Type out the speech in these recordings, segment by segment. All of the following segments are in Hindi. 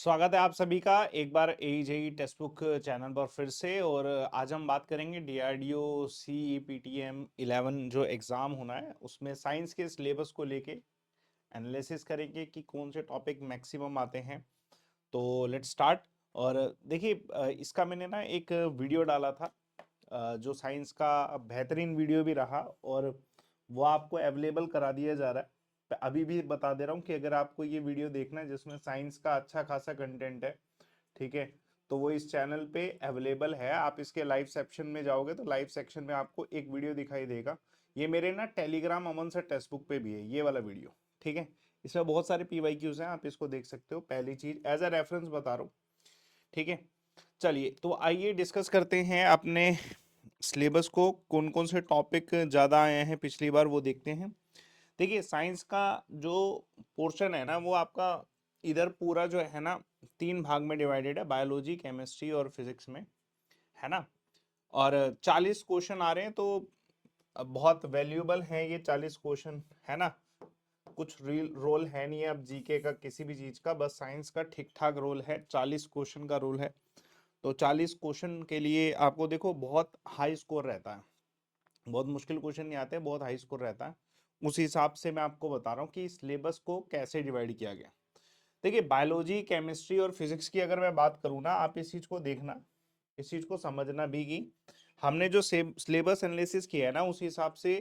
स्वागत है आप सभी का एक बार AJE टेक्स्ट बुक चैनल पर फिर से। और आज हम बात करेंगे DRDO CEPTM 11 जो एग्ज़ाम होना है उसमें साइंस के सिलेबस को लेके एनालिसिस करेंगे कि कौन से टॉपिक मैक्सिमम आते हैं। तो लेट्स स्टार्ट। और देखिए इसका मैंने ना एक वीडियो डाला था जो साइंस का बेहतरीन वीडियो भी रहा और वो आपको अवेलेबल करा दिया जा रहा है। अभी भी बता दे रहा हूँ कि अगर आपको ये वीडियो देखना है जिसमें साइंस का अच्छा खासा कंटेंट है, ठीक है, तो वो इस चैनल पे अवेलेबल है। आप इसके लाइव सेक्शन में जाओगे तो लाइव सेक्शन में आपको एक वीडियो दिखाई देगा। ये मेरे ना टेलीग्राम अमन सर टेक्स्ट बुक पे भी है ये वाला वीडियो, ठीक है। इसमें बहुत सारे PYQs हैं, आप इसको देख सकते हो। पहली चीज एज अ रेफरेंस बता रहा हूँ, ठीक है। चलिए तो आइए डिस्कस करते हैं अपने सिलेबस को, कौन कौन से टॉपिक ज़्यादा आए हैं पिछली बार वो देखते हैं। देखिए साइंस का जो पोर्शन है ना वो आपका इधर पूरा जो है ना 3 भाग में डिवाइडेड है, बायोलॉजी, केमिस्ट्री और फिजिक्स में, है ना। और 40 क्वेश्चन आ रहे हैं तो बहुत वैल्यूएबल हैं ये 40 क्वेश्चन, है ना। कुछ रील रोल है नहीं है अब जीके का किसी भी चीज का, बस साइंस का ठीक ठाक रोल है, 40 क्वेश्चन का रोल है। तो 40 क्वेश्चन के लिए आपको देखो बहुत हाई स्कोर रहता है, बहुत मुश्किल क्वेश्चन नहीं आते, बहुत हाई स्कोर रहता है। उस हिसाब से मैं आपको बता रहा हूँ कि सिलेबस को कैसे डिवाइड किया गया। देखिए बायोलॉजी, केमिस्ट्री और फिजिक्स की अगर मैं बात करूँ ना, आप इस चीज को देखना, इस चीज को समझना भी कि हमने जो सिलेबस एनालिसिस किया है ना उस हिसाब से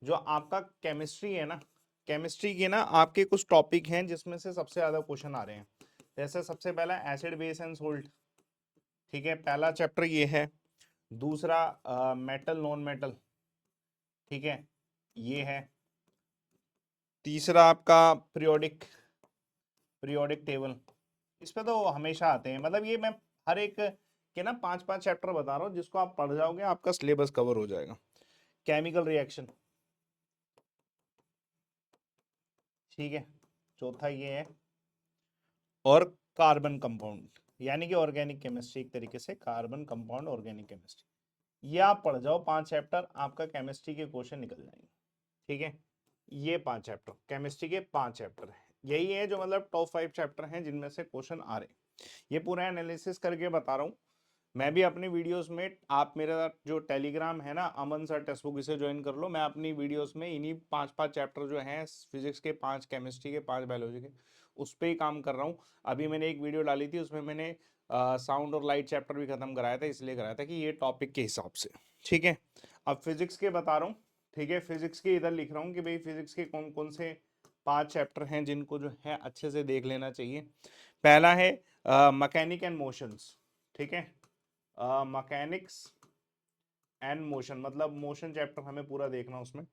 जो आपका केमिस्ट्री है ना, केमिस्ट्री के ना आपके कुछ टॉपिक हैं जिसमें से सबसे ज्यादा क्वेश्चन आ रहे हैं। जैसे सबसे पहला एसिड बेस एंड सोल्ट, ठीक है, पहला चैप्टर ये है। दूसरा मेटल नॉन मेटल, ठीक है, ये है। तीसरा आपका पीरियोडिक पीरियोडिक टेबल, इस पे तो हमेशा आते हैं, मतलब ये मैं हर एक के ना 5-5 चैप्टर बता रहा हूँ, जिसको आप पढ़ जाओगे आपका सिलेबस कवर हो जाएगा। केमिकल रिएक्शन, ठीक है, चौथा ये है। और कार्बन कंपाउंड, यानी कि ऑर्गेनिक केमिस्ट्री, एक तरीके से कार्बन कंपाउंड ऑर्गेनिक केमिस्ट्री, ये आप पढ़ जाओ 5 चैप्टर, आपका केमिस्ट्री के क्वेश्चन निकल जाएंगे, ठीक है। ये 5 चैप्टर केमिस्ट्री के 5 चैप्टर है, यही है जो मतलब टॉप 5 चैप्टर हैं जिनमें से क्वेश्चन आ रहे हैं। ये पूरा एनालिसिस करके बता रहा हूँ मैं भी अपनी वीडियोस में। आप मेरा जो टेलीग्राम है ना अमन सर टेक्स्ट बुक, इसे ज्वाइन कर लो। मैं अपनी वीडियोस में इन्हीं 5-5 चैप्टर जो हैं, फिजिक्स के 5, केमिस्ट्री के 5, बायोलॉजी के, उस पर ही काम कर रहा हूँ। अभी मैंने एक वीडियो डाली थी, उसमें मैंने साउंड और लाइट चैप्टर भी खत्म कराया था, इसलिए कराया था कि ये टॉपिक के हिसाब से, ठीक है। अब फिजिक्स के बता रहा हूँ, ठीक है। फिजिक्स के इधर लिख रहा हूँ कि भाई फिजिक्स के कौन कौन से 5 चैप्टर हैं जिनको जो है अच्छे से देख लेना चाहिए। पहला है मैकेनिक एंड मोशंस, ठीक है, मैकेनिक्स एंड मोशन, मतलब मोशन चैप्टर हमें पूरा देखना उसमें।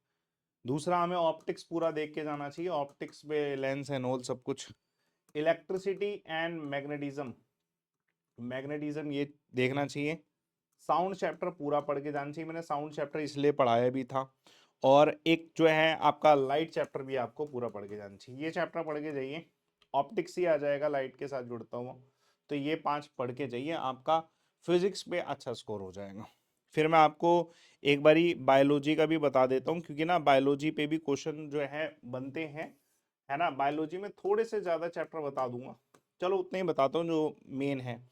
दूसरा हमें ऑप्टिक्स पूरा देख के जाना चाहिए, ऑप्टिक्स पे लेंस एंड ऑल सब कुछ। इलेक्ट्रिसिटी एंड मैग्नेटिज्म, मैग्नेटिज्म ये देखना चाहिए। साउंड चैप्टर पूरा पढ़ के जाना चाहिए, मैंने साउंड चैप्टर इसलिए पढ़ाया भी था। और एक जो है आपका लाइट चैप्टर भी आपको पूरा पढ़ के जाना चाहिए, ये चैप्टर पढ़ के जाइए। ऑप्टिक्स ही आ जाएगा लाइट के साथ जुड़ता हुआ, तो ये 5 पढ़ के जाइए, आपका फिजिक्स पे अच्छा स्कोर हो जाएगा। फिर मैं आपको एक बारी बायोलॉजी का भी बता देता हूँ, क्योंकि ना बायोलॉजी पे भी क्वेश्चन जो है बनते हैं, है ना। बायोलॉजी में थोड़े से ज्यादा चैप्टर बता दूंगा, चलो उतने ही बताता हूँ जो मेन है।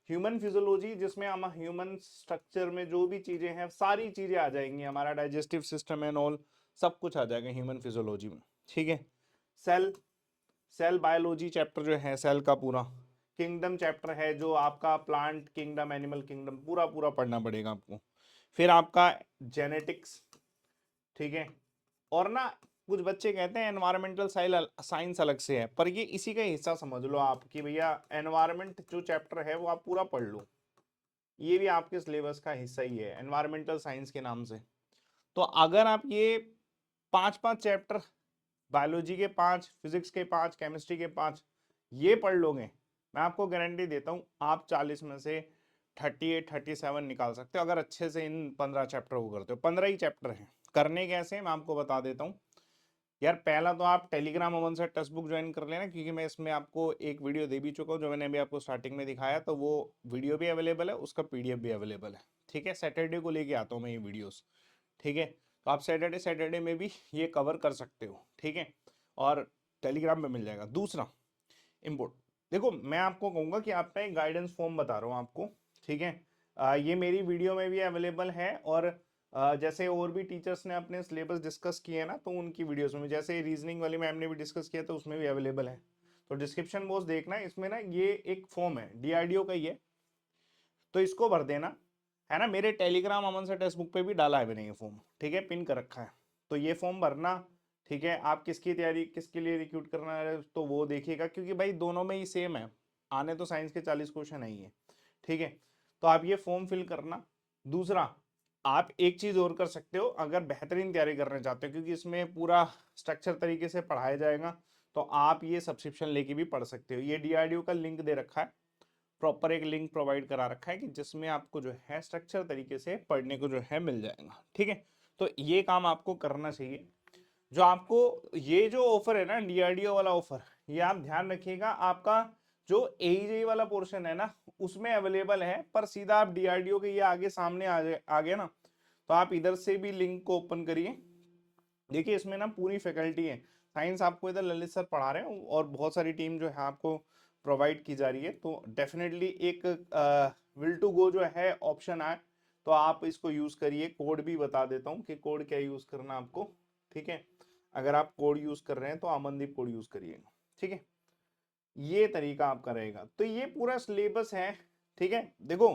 ह्यूमन फिजियोलॉजी, जिसमें हम ह्यूमन स्ट्रक्चर में जो भी चीजें हैं सारी चीजें आ जाएंगी, हमारा डाइजेस्टिव सिस्टम एंड ऑल सब कुछ आ जाएगा ह्यूमन फिजियोलॉजी में, ठीक है। सेल सेल बायोलॉजी चैप्टर जो है सेल का पूरा। किंगडम चैप्टर है जो आपका प्लांट किंगडम, एनिमल किंगडम, पूरा पूरा पढ़ना पड़ेगा आपको। फिर आपका जेनेटिक्स, ठीक है। और ना कुछ बच्चे कहते हैं एनवायरमेंटल साइंस अलग से है, पर ये इसी का हिस्सा समझ लो आप कि भैया एनवायरमेंट जो चैप्टर है वो आप पूरा पढ़ लो, ये भी आपके सिलेबस का हिस्सा ही है एनवायरमेंटल साइंस के नाम से। तो अगर आप ये 5-5 चैप्टर, बायोलॉजी के 5, फिजिक्स के 5, केमिस्ट्री के 5 ये पढ़ लोगे, मैं आपको गारंटी देता हूं आप 40 में से 38-37 निकाल सकते हो, अगर अच्छे से इन 15 चैप्टर को करते हो। 15 ही चैप्टर हैं, करने कैसे मैं आपको बता देता हूँ यार। पहला तो आप टेलीग्राम अमन से टेक्स्ट बुक ज्वाइन कर लेना, क्योंकि मैं इसमें आपको एक वीडियो दे भी चुका हूँ जो मैंने अभी आपको स्टार्टिंग में दिखाया, तो वो वीडियो भी अवेलेबल है, उसका PDF भी अवेलेबल है, ठीक है। सैटरडे को लेके आता हूँ मैं ये वीडियोस, ठीक है। तो आप सैटरडे सैटरडे में भी ये कवर कर सकते हो, ठीक है। और टेलीग्राम में मिल जाएगा। दूसरा देखो मैं आपको कहूंगा कि आपका एक गाइडेंस फॉर्म बता रहा हूँ आपको, ठीक है। ये मेरी वीडियो में भी अवेलेबल है, और जैसे और भी टीचर्स ने अपने सिलेबस डिस्कस किए हैं ना, तो उनकी वीडियोस में, जैसे रीजनिंग वाली मैम ने भी डिस्कस किया तो उसमें भी अवेलेबल है। तो डिस्क्रिप्शन बॉक्स देखना, इसमें ना ये एक फॉर्म है डीआरडीओ का ही है, तो इसको भर देना, है ना। मेरे टेलीग्राम अमन सर टेक्स्ट बुक पे भी डाला है मैंने ये फॉर्म, ठीक है, पिन कर रखा है। तो ये फॉर्म भरना, ठीक है। आप किसकी तैयारी, किसके लिए रिक्रूट करना है तो वो देखिएगा, क्योंकि भाई दोनों में ही सेम है, आने तो साइंस के 40 क्वेश्चन है ही है, ठीक है। तो आप ये फॉर्म फिल करना। दूसरा, आप एक चीज और कर सकते हो, अगर बेहतरीन तैयारी करना चाहते हो, क्योंकि इसमें पूरा स्ट्रक्चर तरीके से पढ़ाया जाएगा, तो आप ये सब्सक्रिप्शन लेके भी पढ़ सकते हो। ये डीआरडीओ का लिंक दे रखा है, प्रॉपर एक लिंक प्रोवाइड करा रखा है कि जिसमें आपको जो है स्ट्रक्चर तरीके से पढ़ने को जो है मिल जाएगा, ठीक है। तो ये काम आपको करना चाहिए। जो आपको ये जो ऑफर है ना, डीआरडीओ वाला ऑफर, ये आप ध्यान रखिएगा, आपका जो एईजे वाला पोर्शन है ना उसमें अवेलेबल है, पर सीधा आप डीआरडीओ के ये आगे सामने आ गया ना, तो आप इधर से भी लिंक को ओपन करिए। देखिए इसमें ना पूरी फैकल्टी है, साइंस आपको इधर ललित सर पढ़ा रहे हैं, और बहुत सारी टीम जो है आपको प्रोवाइड की जा रही है। तो डेफिनेटली एक विल टू गो जो है ऑप्शन आए, तो आप इसको यूज करिए। कोड भी बता देता हूँ कि कोड क्या यूज करना आपको, ठीक है। अगर आप कोड यूज कर रहे हैं तो अमनदीप कोड यूज करिएगा, ठीक है। ये तरीका आपका रहेगा। तो ये पूरा सिलेबस है, ठीक है। देखो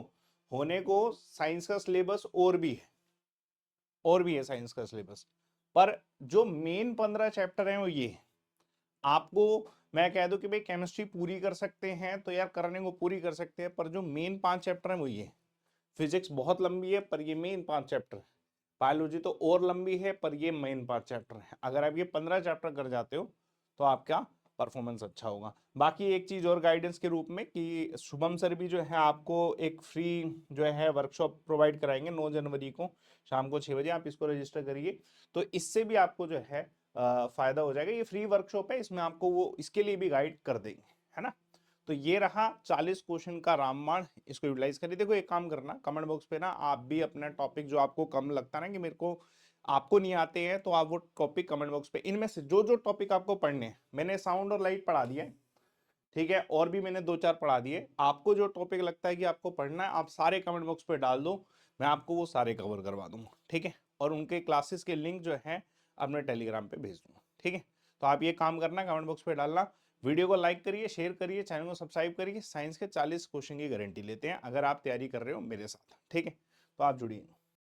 होने को साइंस का सिलेबस और भी है, और भी है साइंस का सिलेबस, पर जो मेन 15 चैप्टर हैं वो ये है। आपको मैं कह दूं कि भाई केमिस्ट्री पूरी कर सकते हैं तो यार करने को पूरी कर सकते हैं, पर जो मेन 5 चैप्टर हैं वो ये। फिजिक्स बहुत लंबी है पर ये मेन 5 चैप्टर है। बायोलॉजी तो और लंबी है पर ये मेन 5 चैप्टर है। अगर आप ये 15 चैप्टर कर जाते हो तो आपका परफॉर्मेंस अच्छा होगा। बाकी एक चीज और गाइडेंस के रूप में कि शुभम सर भी जो है आपको एक फ्री जो है वर्कशॉप प्रोवाइड कराएंगे 9 जनवरी को शाम को 6 बजे। आप इसको रजिस्टर करिए, तो इससे भी आपको जो है फायदा हो जाएगा। ये फ्री वर्कशॉप है, इसमें आपको वो इसके लिए भी गाइड कर देंगे, है ना। तो ये रहा 40 क्वेश्चन का रामबाण, इसको यूटिलाइज करिए। देखो एक काम करना, कमेंट बॉक्स पे ना आप भी अपना टॉपिक जो आपको कम लगता है ना कि मेरे को आपको नहीं आते हैं, तो आप वो टॉपिक कमेंट बॉक्स पे, इनमें से जो जो टॉपिक आपको पढ़ने हैं, मैंने साउंड और लाइट पढ़ा दिया है, ठीक है, और भी मैंने 2-4 पढ़ा दिए। आपको जो टॉपिक लगता है कि आपको पढ़ना है, आप सारे कमेंट बॉक्स पे डाल दो, मैं आपको वो सारे कवर करवा दूंगा, ठीक है। और उनके क्लासेस के लिंक जो है अपने टेलीग्राम पे भेज दूंगा, ठीक है। तो आप ये काम करना, कमेंट बॉक्स पे डालना, वीडियो को लाइक करिए, शेयर करिए, चैनल को सब्सक्राइब करिए। साइंस के 40 क्वेश्चन की गारंटी लेते हैं अगर आप तैयारी कर रहे हो मेरे साथ, ठीक है। तो आप जुड़िए।